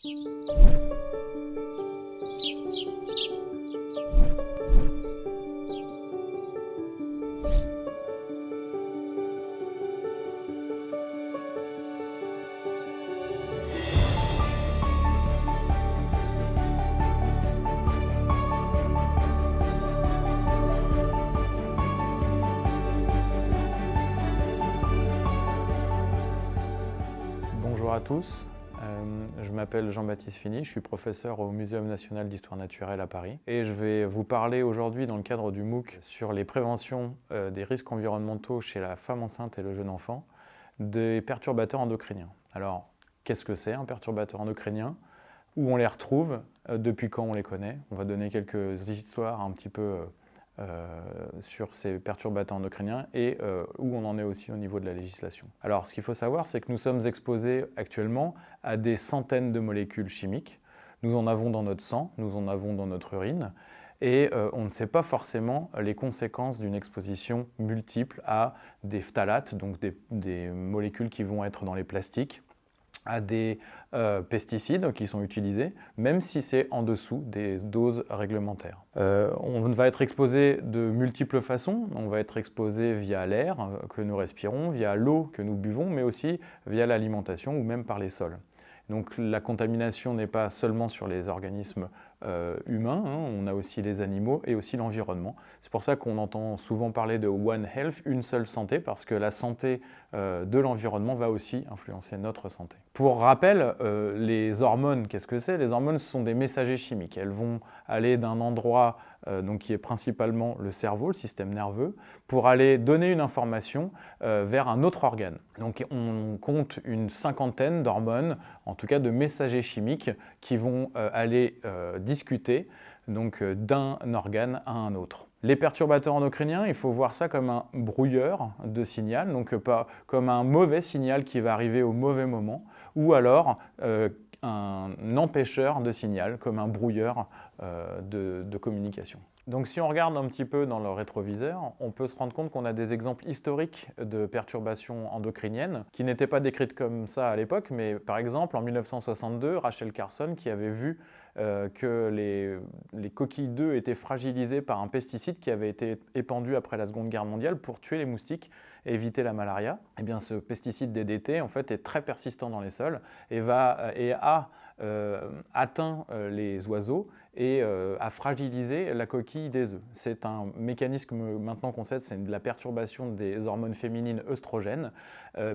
Bonjour à tous, je m'appelle Jean-Baptiste Fini, je suis professeur au Muséum national d'histoire naturelle à Paris et je vais vous parler aujourd'hui dans le cadre du MOOC sur les préventions des risques environnementaux chez la femme enceinte et le jeune enfant des perturbateurs endocriniens. Alors, qu'est-ce que c'est un perturbateur endocrinien? Où on les retrouve? Depuis quand on les connaît? On va donner quelques histoires un petit peu sur ces perturbateurs endocriniens et où on en est aussi au niveau de la législation. Alors, ce qu'il faut savoir, c'est que nous sommes exposés actuellement à des centaines de molécules chimiques. Nous en avons dans notre sang, nous en avons dans notre urine, et on ne sait pas forcément les conséquences d'une exposition multiple à des phtalates, donc des molécules qui vont être dans les plastiques, à des pesticides qui sont utilisés, même si c'est en dessous des doses réglementaires. On va être exposé de multiples façons. On va être exposé via l'air que nous respirons, via l'eau que nous buvons, mais aussi via l'alimentation ou même par les sols. Donc la contamination n'est pas seulement sur les organismes humains, on a aussi les animaux et aussi l'environnement. C'est pour ça qu'on entend souvent parler de One Health, une seule santé, parce que la santé de l'environnement va aussi influencer notre santé. Pour rappel, les hormones, qu'est-ce que c'est? Les hormones, ce sont des messagers chimiques. Elles vont aller d'un endroit donc qui est principalement le cerveau, le système nerveux, pour aller donner une information vers un autre organe. Donc on compte une cinquantaine d'hormones, en tout cas de messagers chimiques, qui vont aller discuter d'un organe à un autre. Les perturbateurs endocriniens, il faut voir ça comme un brouilleur de signal, donc pas comme un mauvais signal qui va arriver au mauvais moment, ou alors un empêcheur de signal, comme un brouilleur de communication. Donc si on regarde un petit peu dans le rétroviseur, on peut se rendre compte qu'on a des exemples historiques de perturbations endocriniennes qui n'étaient pas décrites comme ça à l'époque, mais par exemple en 1962, Rachel Carson qui avait vu que les coquilles d'œufs étaient fragilisées par un pesticide qui avait été épandu après la Seconde Guerre mondiale pour tuer les moustiques et éviter la malaria. Et bien ce pesticide DDT en fait est très persistant dans les sols et a atteint les oiseaux et a fragilisé la coquille des œufs. C'est un mécanisme maintenant qu'on sait, c'est de la perturbation des hormones féminines œstrogènes,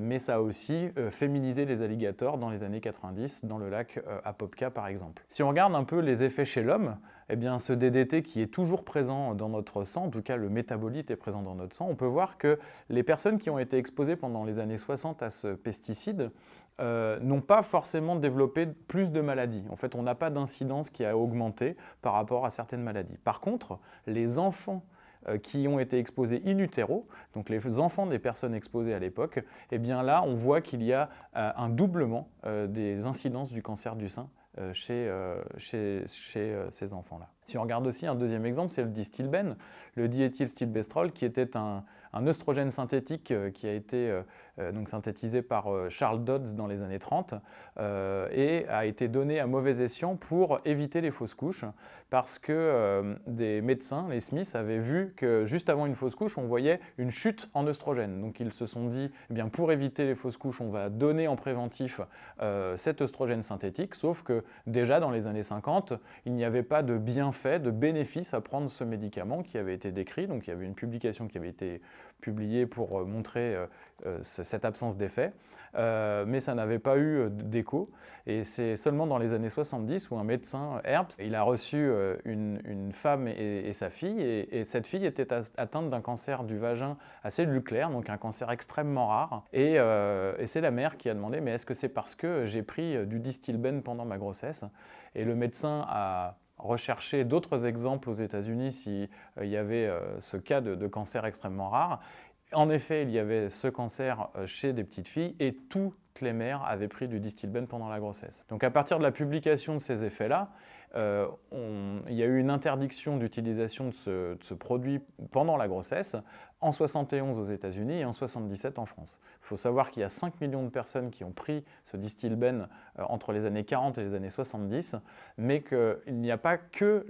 mais ça a aussi féminisé les alligators dans les années 90 dans le lac Apopka par exemple. Si on regarde un peu les effets chez l'homme, eh bien ce DDT qui est toujours présent dans notre sang, en tout cas le métabolite est présent dans notre sang, on peut voir que les personnes qui ont été exposées pendant les années 60 à ce pesticide n'ont pas forcément développé plus de maladies. En fait, on n'a pas d'incidence qui a augmenté par rapport à certaines maladies. Par contre, les enfants qui ont été exposés in utero, donc les enfants des personnes exposées à l'époque, eh bien là, on voit qu'il y a un doublement des incidences du cancer du sein chez ces enfants-là. Si on regarde aussi un deuxième exemple, c'est le distilbène, le diéthylstilbestrol, qui était un œstrogène synthétique qui a été donc synthétisé par Charles Dodds dans les années 30 et a été donné à mauvais escient pour éviter les fausses couches parce que des médecins, les Smiths, avaient vu que juste avant une fausse couche, on voyait une chute en œstrogène. Donc ils se sont dit, eh bien, pour éviter les fausses couches, on va donner en préventif cet œstrogène synthétique, sauf que déjà dans les années 50, il n'y avait pas de bienfait, de bénéfice à prendre ce médicament qui avait été décrit. Donc il y avait une publication qui avait été publiée pour montrer cette absence d'effet, mais ça n'avait pas eu d'écho. Et c'est seulement dans les années 70 où un médecin, Herbst, il a reçu une femme et sa fille, et cette fille était atteinte d'un cancer du vagin à cellules claires, donc un cancer extrêmement rare. Et c'est la mère qui a demandé, mais est-ce que c'est parce que j'ai pris du distilbène pendant ma grossesse? Et le médecin a recherché d'autres exemples aux États-Unis s'il y avait ce cas de cancer extrêmement rare. En effet, il y avait ce cancer chez des petites filles et toutes toutes les mères avaient pris du Distilbène pendant la grossesse. Donc à partir de la publication de ces effets-là, il y a eu une interdiction d'utilisation de ce produit pendant la grossesse en 71 aux États-Unis et en 77 en France. Il faut savoir qu'il y a 5 millions de personnes qui ont pris ce Distilbène entre les années 40 et les années 70, mais qu'il n'y a pas que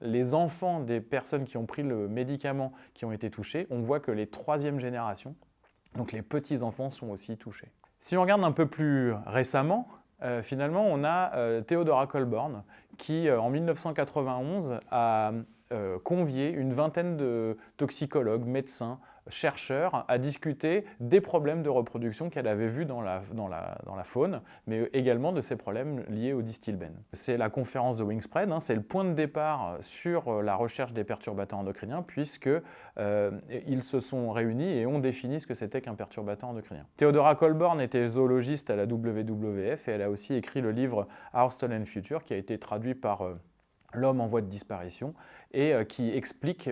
les enfants des personnes qui ont pris le médicament qui ont été touchés. On voit que les troisième générations, donc les petits-enfants, sont aussi touchés. Si on regarde un peu plus récemment, finalement, on a Theodora Colborn qui, en 1991, a convié une vingtaine de toxicologues, médecins, chercheurs à discuter des problèmes de reproduction qu'elle avait vus dans la faune, mais également de ces problèmes liés au Distilbène. C'est la conférence de Wingspread, c'est le point de départ sur la recherche des perturbateurs endocriniens, puisqu'ils se sont réunis et ont défini ce que c'était qu'un perturbateur endocrinien. Theodora Colborn était zoologiste à la WWF et elle a aussi écrit le livre Our Stolen Future, qui a été traduit par L'homme en voie de disparition, et qui explique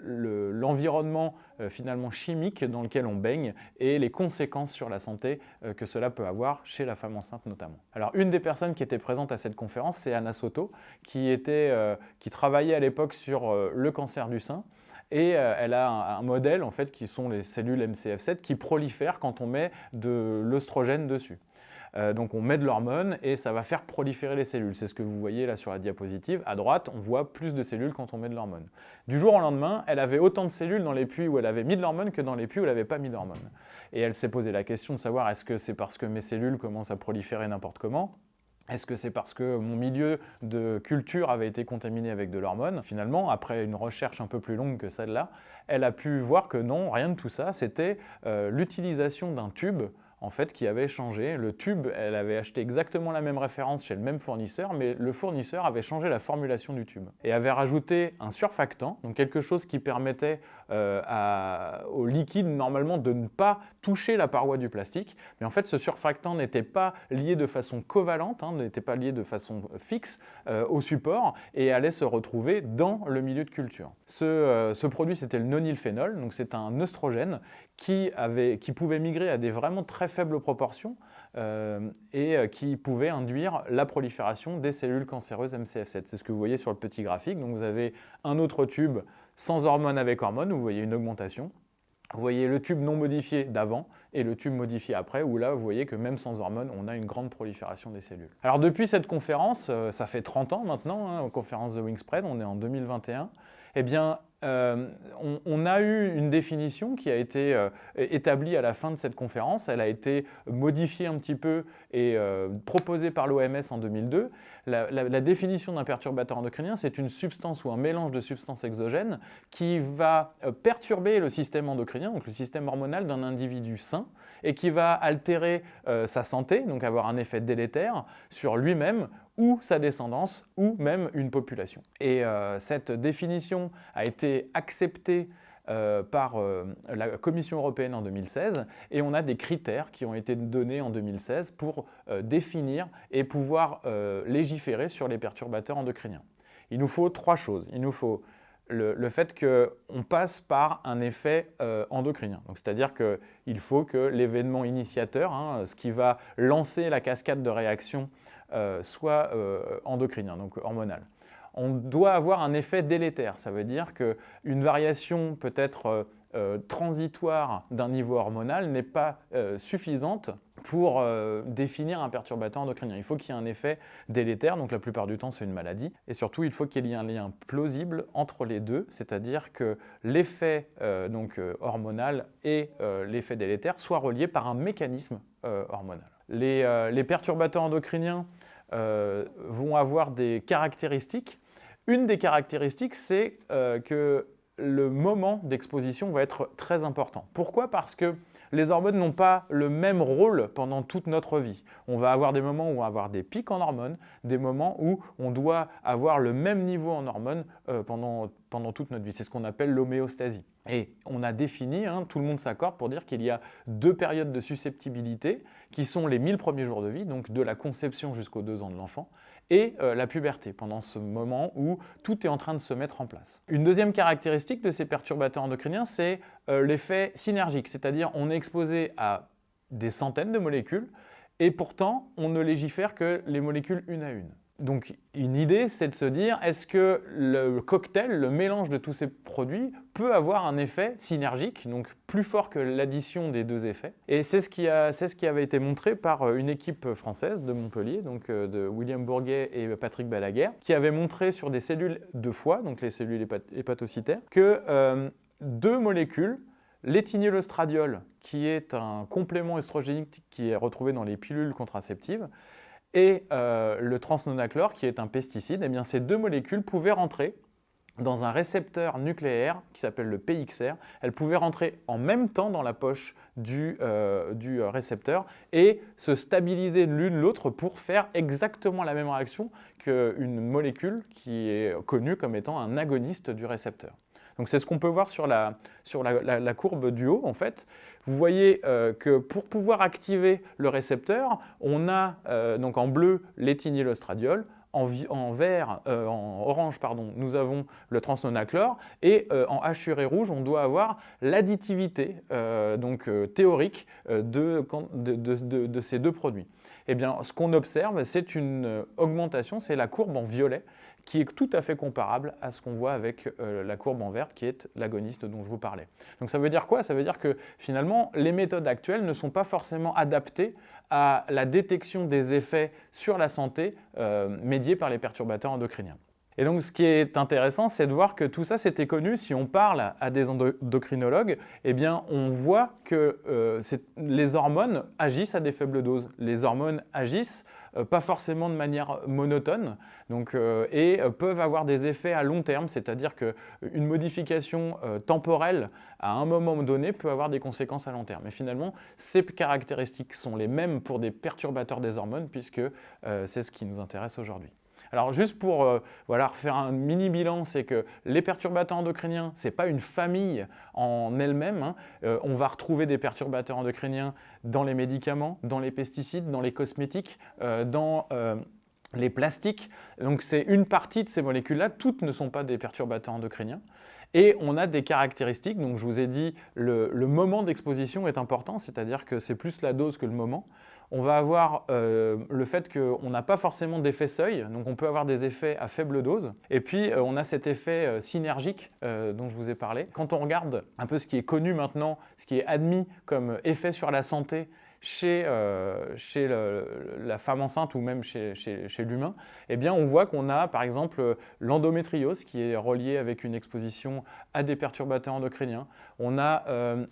l'environnement finalement chimique dans lequel on baigne et les conséquences sur la santé que cela peut avoir chez la femme enceinte notamment. Alors une des personnes qui était présente à cette conférence, c'est Anna Soto, qui travaillait à l'époque sur le cancer du sein. Et elle a un modèle en fait qui sont les cellules MCF7 qui prolifèrent quand on met de l'œstrogène dessus. Donc on met de l'hormone et ça va faire proliférer les cellules. C'est ce que vous voyez là sur la diapositive. À droite, on voit plus de cellules quand on met de l'hormone. Du jour au lendemain, elle avait autant de cellules dans les puits où elle avait mis de l'hormone que dans les puits où elle n'avait pas mis d'hormone. Et elle s'est posé la question de savoir est-ce que c'est parce que mes cellules commencent à proliférer n'importe comment ? Est-ce que c'est parce que mon milieu de culture avait été contaminé avec de l'hormone? Finalement, après une recherche un peu plus longue que celle-là, elle a pu voir que non, rien de tout ça, c'était l'utilisation d'un tube en fait, qui avait changé. Le tube, elle avait acheté exactement la même référence chez le même fournisseur, mais le fournisseur avait changé la formulation du tube et avait rajouté un surfactant, donc quelque chose qui permettait au liquide normalement de ne pas toucher la paroi du plastique. Mais en fait, ce surfactant n'était pas lié de façon covalente, n'était pas lié de façon fixe au support et allait se retrouver dans le milieu de culture. Ce produit, c'était le nonylphénol, donc c'est un œstrogène qui pouvait migrer à des vraiment très faibles proportions et qui pouvait induire la prolifération des cellules cancéreuses MCF7. C'est ce que vous voyez sur le petit graphique. Donc vous avez un autre tube sans hormones avec hormones, où vous voyez une augmentation. Vous voyez le tube non modifié d'avant et le tube modifié après, où là, vous voyez que même sans hormones, on a une grande prolifération des cellules. Alors depuis cette conférence, ça fait 30 ans maintenant, conférence de Wingspread, on est en 2021, eh bien, on a eu une définition qui a été établie à la fin de cette conférence. Elle a été modifiée un petit peu et proposée par l'OMS en 2002. La définition d'un perturbateur endocrinien, c'est une substance ou un mélange de substances exogènes qui va perturber le système endocrinien, donc le système hormonal d'un individu sain, et qui va altérer sa santé, donc avoir un effet délétère sur lui-même ou sa descendance, ou même une population. Et cette définition a été acceptée par la Commission européenne en 2016, et on a des critères qui ont été donnés en 2016 pour définir et pouvoir légiférer sur les perturbateurs endocriniens. Il nous faut 3 choses. Il nous faut le fait qu'on passe par un effet endocrinien. C'est-à-dire qu'il faut que l'événement initiateur, ce qui va lancer la cascade de réactions, soit endocrinien, donc hormonal. On doit avoir un effet délétère, ça veut dire qu'une variation peut-être transitoire d'un niveau hormonal n'est pas suffisante pour définir un perturbateur endocrinien. Il faut qu'il y ait un effet délétère, donc la plupart du temps c'est une maladie, et surtout il faut qu'il y ait un lien plausible entre les deux, c'est-à-dire que l'effet hormonal et l'effet délétère soient reliés par un mécanisme hormonal. Les perturbateurs endocriniens vont avoir des caractéristiques. Une des caractéristiques, c'est que le moment d'exposition va être très important. Pourquoi? Parce que les hormones n'ont pas le même rôle pendant toute notre vie. On va avoir des moments où on va avoir des pics en hormones, des moments où on doit avoir le même niveau en hormones pendant toute notre vie. C'est ce qu'on appelle l'homéostasie. Et on a défini, tout le monde s'accorde pour dire qu'il y a 2 périodes de susceptibilité qui sont les 1000 premiers jours de vie, donc de la conception jusqu'aux 2 ans de l'enfant, et la puberté, pendant ce moment où tout est en train de se mettre en place. Une deuxième caractéristique de ces perturbateurs endocriniens, c'est l'effet synergique, c'est-à-dire on est exposé à des centaines de molécules Et pourtant, on ne légifère que les molécules une à une. Donc une idée, c'est de se dire, est-ce que le cocktail, le mélange de tous ces produits peut avoir un effet synergique, donc plus fort que l'addition des deux effets. Et c'est ce qui avait été montré par une équipe française de Montpellier, donc de William Bourguet et Patrick Balaguer, qui avait montré sur des cellules de foie, donc les cellules hépatocytaires, que deux molécules, l'éthinoestradiol, qui est un complément œstrogénique qui est retrouvé dans les pilules contraceptives, et le transnonachlore, qui est un pesticide, eh bien, ces deux molécules pouvaient rentrer dans un récepteur nucléaire qui s'appelle le PXR. Elles pouvaient rentrer en même temps dans la poche du récepteur et se stabiliser l'une l'autre pour faire exactement la même réaction qu'une molécule qui est connue comme étant un agoniste du récepteur. Donc c'est ce qu'on peut voir sur la courbe du haut en fait. Vous voyez que pour pouvoir activer le récepteur, on a donc en bleu l'éthinoestradiol, en orange, pardon, nous avons le transnonachlore et en hachuré rouge, on doit avoir l'additivité théorique de ces deux produits. Eh bien, ce qu'on observe, c'est une augmentation, c'est la courbe en violet, qui est tout à fait comparable à ce qu'on voit avec la courbe en verte, qui est l'agoniste dont je vous parlais. Donc ça veut dire quoi? Ça veut dire que finalement, les méthodes actuelles ne sont pas forcément adaptées à la détection des effets sur la santé médiés par les perturbateurs endocriniens. Et donc ce qui est intéressant, c'est de voir que tout ça c'était connu. Si on parle à des endocrinologues, eh bien on voit que les hormones agissent à des faibles doses. Les hormones agissent pas forcément de manière monotone et peuvent avoir des effets à long terme, c'est-à-dire qu'une modification temporelle à un moment donné peut avoir des conséquences à long terme. Et finalement, ces caractéristiques sont les mêmes pour des perturbateurs des hormones puisque c'est ce qui nous intéresse aujourd'hui. Alors juste pour refaire un mini bilan, c'est que les perturbateurs endocriniens, ce n'est pas une famille en elle-même. Hein. On va retrouver des perturbateurs endocriniens dans les médicaments, dans les pesticides, dans les cosmétiques, dans les plastiques. Donc c'est une partie de ces molécules-là, toutes ne sont pas des perturbateurs endocriniens. Et on a des caractéristiques, donc je vous ai dit, le moment d'exposition est important, c'est-à-dire que c'est plus la dose que le moment. On va avoir le fait qu'on n'a pas forcément d'effet seuil, donc on peut avoir des effets à faible dose. Et puis on a cet effet synergique dont je vous ai parlé. Quand on regarde un peu ce qui est connu maintenant, ce qui est admis comme effet sur la santé chez la femme enceinte ou même chez l'humain, eh bien on voit qu'on a par exemple l'endométriose qui est reliée avec une exposition à des perturbateurs endocriniens. On a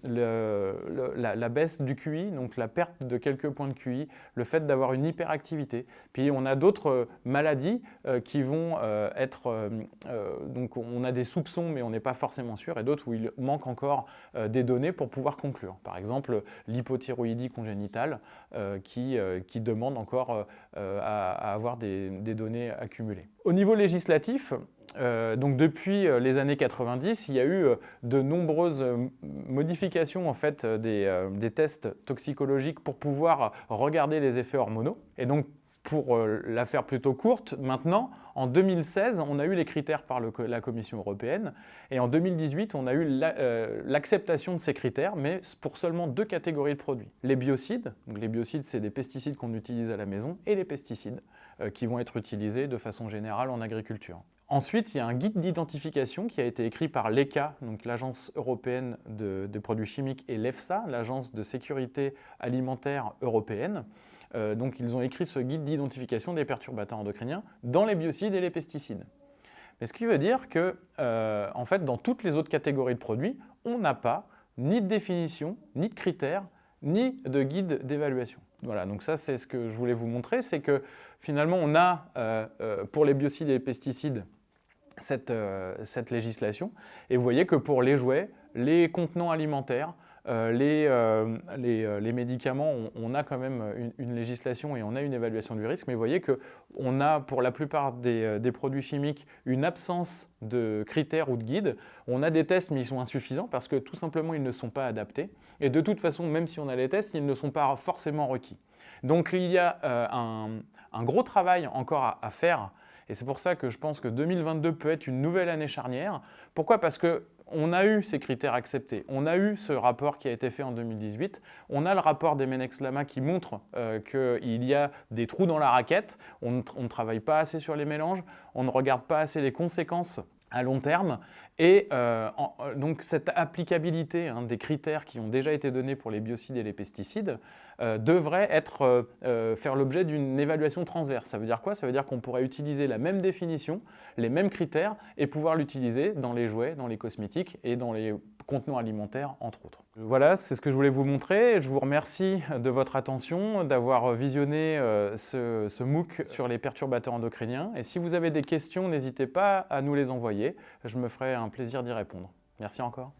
la baisse du QI, donc la perte de quelques points de QI, le fait d'avoir une hyperactivité. Puis on a d'autres maladies qui vont donc on a des soupçons mais on n'est pas forcément sûr, et d'autres où il manque encore des données pour pouvoir conclure. Par exemple l'hypothyroïdie congénitale qui demande encore à avoir des données accumulées. Au niveau législatif, donc depuis les années 90, il y a eu de nombreuses modifications en fait, des tests toxicologiques pour pouvoir regarder les effets hormonaux. Et donc pour la faire plutôt courte, maintenant, en 2016, on a eu les critères par la Commission européenne et en 2018, on a eu l'acceptation de ces critères, mais pour seulement deux catégories de produits. Les biocides, donc les biocides, c'est des pesticides qu'on utilise à la maison, et les pesticides qui vont être utilisés de façon générale en agriculture. Ensuite, il y a un guide d'identification qui a été écrit par l'ECHA, donc l'Agence européenne des produits chimiques, et l'EFSA, l'Agence de sécurité alimentaire européenne. Donc ils ont écrit ce guide d'identification des perturbateurs endocriniens dans les biocides et les pesticides. Mais ce qui veut dire que, en fait, dans toutes les autres catégories de produits, on n'a pas ni de définition, ni de critères, ni de guide d'évaluation. Voilà, donc ça c'est ce que je voulais vous montrer, c'est que finalement on a pour les biocides et les pesticides cette législation, et vous voyez que pour les jouets, les contenants alimentaires, les médicaments, on a quand même une législation et on a une évaluation du risque, mais vous voyez qu'on a pour la plupart des produits chimiques une absence de critères ou de guides. On a des tests mais ils sont insuffisants parce que tout simplement ils ne sont pas adaptés, et de toute façon même si on a les tests, ils ne sont pas forcément requis. Donc il y a un gros travail encore à faire, et c'est pour ça que je pense que 2022 peut être une nouvelle année charnière. Pourquoi? Parce que On a eu ces critères acceptés, on a eu ce rapport qui a été fait en 2018, on a le rapport d'Emenex-Lama qui montre qu'il y a des trous dans la raquette, on ne travaille pas assez sur les mélanges, on ne regarde pas assez les conséquences à long terme. Et donc cette applicabilité des critères qui ont déjà été donnés pour les biocides et les pesticides devrait faire l'objet d'une évaluation transverse. Ça veut dire quoi? Ça veut dire qu'on pourrait utiliser la même définition, les mêmes critères et pouvoir l'utiliser dans les jouets, dans les cosmétiques et dans les contenants alimentaires, entre autres. Voilà, c'est ce que je voulais vous montrer. Je vous remercie de votre attention, d'avoir visionné ce MOOC sur les perturbateurs endocriniens. Et si vous avez des questions, n'hésitez pas à nous les envoyer. Je me ferai un plaisir d'y répondre. Merci encore.